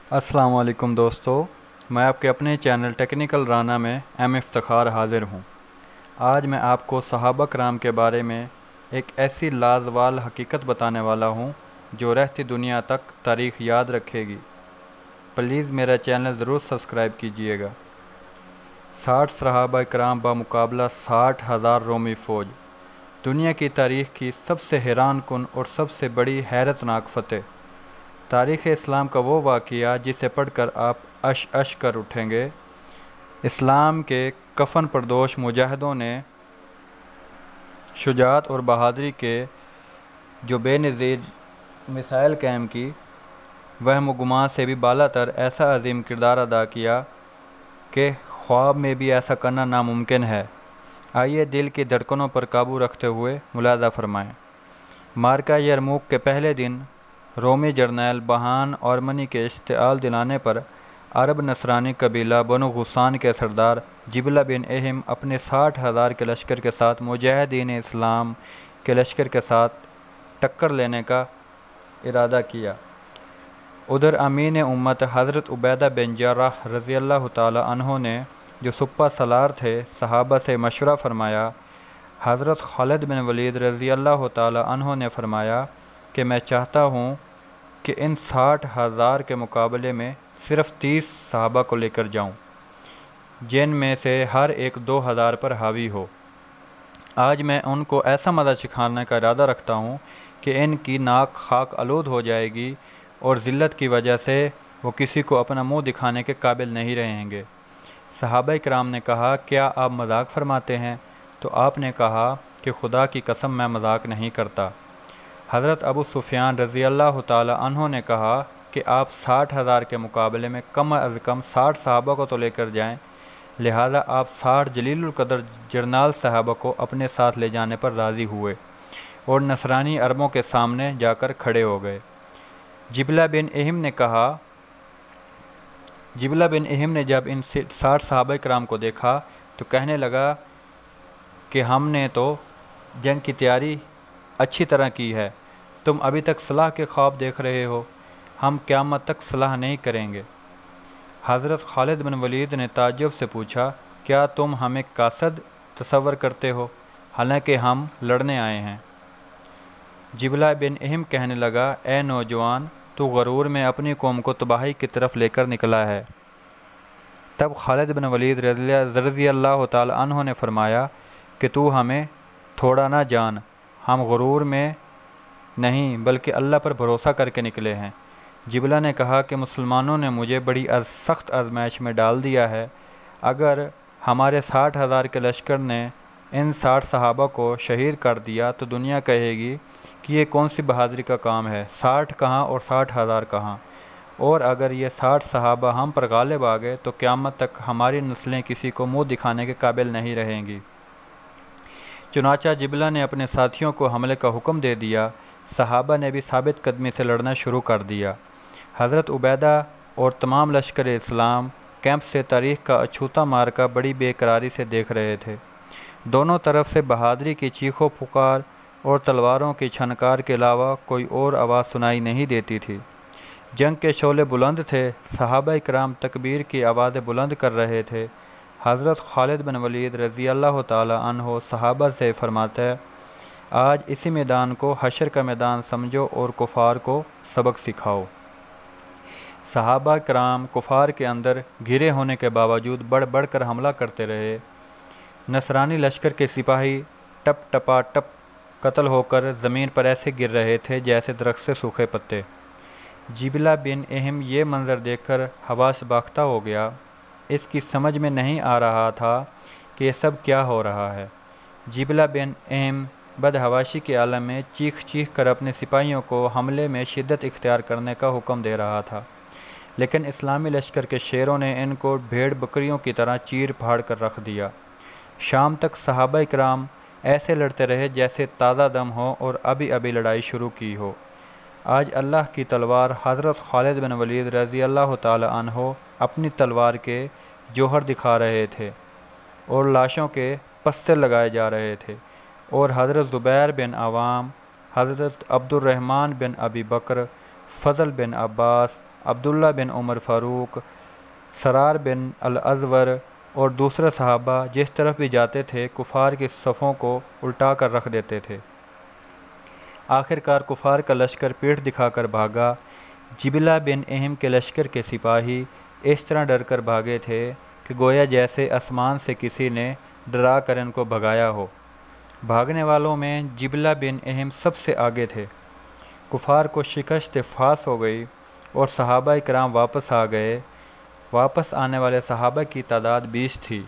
अस्सलाम वालेकुम दोस्तों, मैं आपके अपने चैनल टेक्निकल राना में इफ्तिखार हाज़िर हूँ। आज मैं आपको सहाबा कराम के बारे में एक ऐसी लाजवाल हकीकत बताने वाला हूँ जो रहती दुनिया तक तारीख़ याद रखेगी। प्लीज़ मेरा चैनल ज़रूर सब्सक्राइब कीजिएगा। 60 सहाबा कराम बामुकाबला 60,000 रोमी फ़ौज, दुनिया की तारीख़ की सबसे हैरान कुन और सबसे बड़ी हैरतनाक फ़तेह। तारीख़ इस्लाम का वो वाक़या जिसे पढ़कर आप अश कर उठेंगे। इस्लाम के कफन परदोश मुजाहिदों ने शुजाअत और बहादुरी के जो बेनज़ीर मिसाइल कायम की, वह गुमान से भी बालातर ऐसा अजीम किरदार अदा किया कि ख्वाब में भी ऐसा करना नामुमकिन है। आइए दिल की धड़कनों पर काबू रखते हुए मुलाज़ा फरमाएँ। मार्का यरमुक के पहले दिन रोमी जर्नैल बहान आर्मनी के इश्तिआल दिलाने पर अरब नसरानी कबीला बनु गुस्सान के सरदार जिबला बिन एहिम अपने 60,000 के लश्कर के साथ मुजाहिदीन इस्लाम के लश्कर के साथ टक्कर लेने का इरादा किया। उधर अमीन उम्मत हज़रत उबैदा बिन जर्राह रज़ियल्लाहु ताला अन्हो ने, जो सुप्पा सलार थे, सहाबा से मशवरा फरमाया। हज़रत खालिद बिन वलीद रज़ियल्लाहु ताला अन्हो ने फरमाया कि मैं चाहता हूँ कि इन 60,000 के मुकाबले में सिर्फ़ 30 सहाबा को लेकर जाऊँ, जिन में से हर एक 2,000 पर हावी हो। आज मैं उनको ऐसा मज़ा सिखाने का इरादा रखता हूँ कि इनकी नाक खाक आलूद हो जाएगी और ज़िल्लत की वजह से वो किसी को अपना मुँह दिखाने के काबिल नहीं रहेंगे। सहाबा किराम ने कहा, क्या आप मजाक फरमाते हैं? तो आपने कहा कि खुदा की कसम मैं मजाक नहीं करता। हज़रत अबू सुफियान रज़ियल्लाहु ताला अन्हो ने कहा कि आप 60,000 के मुकाबले में कम अज़ कम 60 सहाबा को तो लेकर जाएं, लिहाजा आप 60 जलीलुल कदर जरनाल सहाबा को अपने साथ ले जाने पर राज़ी हुए और नसरानी अरबों के सामने जाकर खड़े हो गए। जिबला बिन एहिम ने जब इन 60 सहाबा कराम को देखा तो कहने लगा कि हमने तो जंग की तैयारी अच्छी तरह की है, तुम अभी तक सलाह के ख्वाब देख रहे हो, हम क़यामत तक सलाह नहीं करेंगे। हज़रत खालिद बिन वलीद ने ताज्जुब से पूछा, क्या तुम हमें कासद तसव्वुर करते हो, हालांकि हम लड़ने आए हैं? जिबला बिन एहिम कहने लगा, ए नौजवान, तू गरूर में अपनी कौम को तबाही की तरफ लेकर निकला है। तब खालिद बिन वलीद रज़ियल्लाहु ताला अन्हो ने फरमाया कि तू हमें थोड़ा ना जान, हम गुरूर में नहीं बल्कि अल्लाह पर भरोसा करके निकले हैं। जिबला ने कहा कि मुसलमानों ने मुझे बड़ी सख्त आजमाइश में डाल दिया है। अगर हमारे 60,000 के लश्कर ने इन 60 सहाबा को शहीद कर दिया तो दुनिया कहेगी कि ये कौन सी बहादुरी का काम है, 60 कहाँ और 60,000 कहाँ। और अगर ये 60 सहाबा हम पर गालिब आ गए तो क़यामत तक हमारी नस्लें किसी को मुँह दिखाने के काबिल नहीं रहेंगी। चुनाचा जिबला ने अपने साथियों को हमले का हुक्म दे दिया। सहाबा ने भी साबित कदमी से लड़ना शुरू कर दिया। हज़रत उबैदा और तमाम लश्कर इस्लाम कैंप से तारीख़ का अछूता मार्का बड़ी बेकरारी से देख रहे थे। दोनों तरफ से बहादुरी की चीखों पुकार और तलवारों की छनकार के अलावा कोई और आवाज़ सुनाई नहीं देती थी। जंग के शोले बुलंद थे। सहाबा इकराम तकबीर की आवाज़ें बुलंद कर रहे थे। हज़रत खालिद बिन वलीद रज़ियल्लाहु ताला अन्हो सहाबा से फरमाते हैं, आज इसी मैदान को हशर का मैदान समझो और कुफ़ार को सबक सिखाओ। सहाबा कराम कुफ़ार के अंदर घिरे होने के बावजूद बढ़ बढ़ कर हमला करते रहे। नसरानी लश्कर के सिपाही टप टपा टप कत्ल होकर ज़मीन पर ऐसे गिर रहे थे जैसे दरख्त से सूखे पत्ते। जिबला बिन एहिम ये मंज़र देखकर हवास बाख्ता हो गया। इसकी समझ में नहीं आ रहा था कि ये सब क्या हो रहा है। जिबला बिन एहिम बदहवाशी के आलम में चीख चीख कर अपने सिपाहियों को हमले में शिद्दत इख्तियार करने का हुक्म दे रहा था, लेकिन इस्लामी लश्कर के शेरों ने इनको भेड़ बकरियों की तरह चीर फाड़ कर रख दिया। शाम तक सहाबा इकराम ऐसे लड़ते रहे जैसे ताज़ा दम हो और अभी अभी लड़ाई शुरू की हो। आज अल्लाह की तलवार हज़रत खालिद बिन वलीद रज़ियल्लाहु ताला अन्हो अपनी तलवार के जौहर दिखा रहे थे और लाशों के पस्से लगाए जा रहे थे, और हज़रत ज़ुबैर बिन अवाम, हज़रत अब्दुर्रहमान बिन अबी बकर, फ़ज़ल बिन अब्बास, अब्दुल्ला बिन उमर फ़ारूक, सरार बिन अल-अज़वर और दूसरे सहाबा जिस तरफ भी जाते थे कुफ़ार की सफ़ों को उल्टा कर रख देते थे। आखिरकार कुफ़ार का लश्कर पीठ दिखाकर भागा। जिबिला बिन अहम के लश्कर के सिपाही इस तरह डर कर भागे थे कि गोया जैसे आसमान से किसी ने डरा कर इनको भगाया हो। भागने वालों में जिबिला बिन अहम सबसे आगे थे। कुफ़ार को शिकस्त फास हो गई और सहाबा किराम वापस आ गए। वापस आने वाले सहाबा की तादाद 20 थी।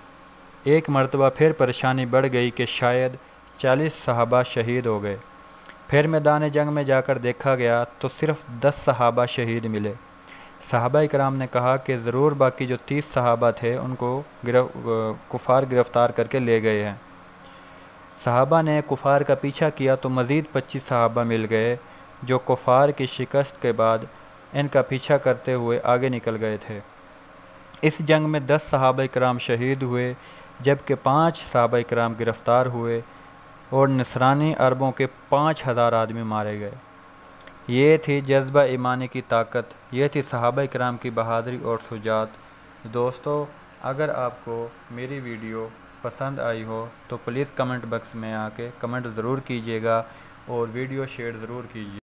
एक मरतबा फिर परेशानी बढ़ गई कि शायद 40 सहाबा शहीद हो गए। फिर मैदान जंग में जाकर देखा गया तो सिर्फ 10 सहाबा शहीद मिले। सहाबा किराम ने कहा कि ज़रूर बाकी जो 30 सहाबा थे उनको कुफ़ार गिरफ़्तार करके ले गए हैं। सहाबा ने कुफ़ार का पीछा किया तो मज़ीद 25 सहाबा मिल गए जो कुफ़ार की शिकस्त के बाद इनका पीछा करते हुए आगे निकल गए थे। इस जंग में 10 सहाबा किराम शहीद हुए जबकि 5 सहाबा किराम गिरफ़्तार हुए और नसरानी अरबों के 5000 आदमी मारे गए। ये थी जज्बा ईमानी की ताकत, ये थी सहाबा किराम की बहादुरी और शुजाअत। दोस्तों, अगर आपको मेरी वीडियो पसंद आई हो तो प्लीज़ कमेंट बॉक्स में आके कमेंट ज़रूर कीजिएगा और वीडियो शेयर ज़रूर कीजिए।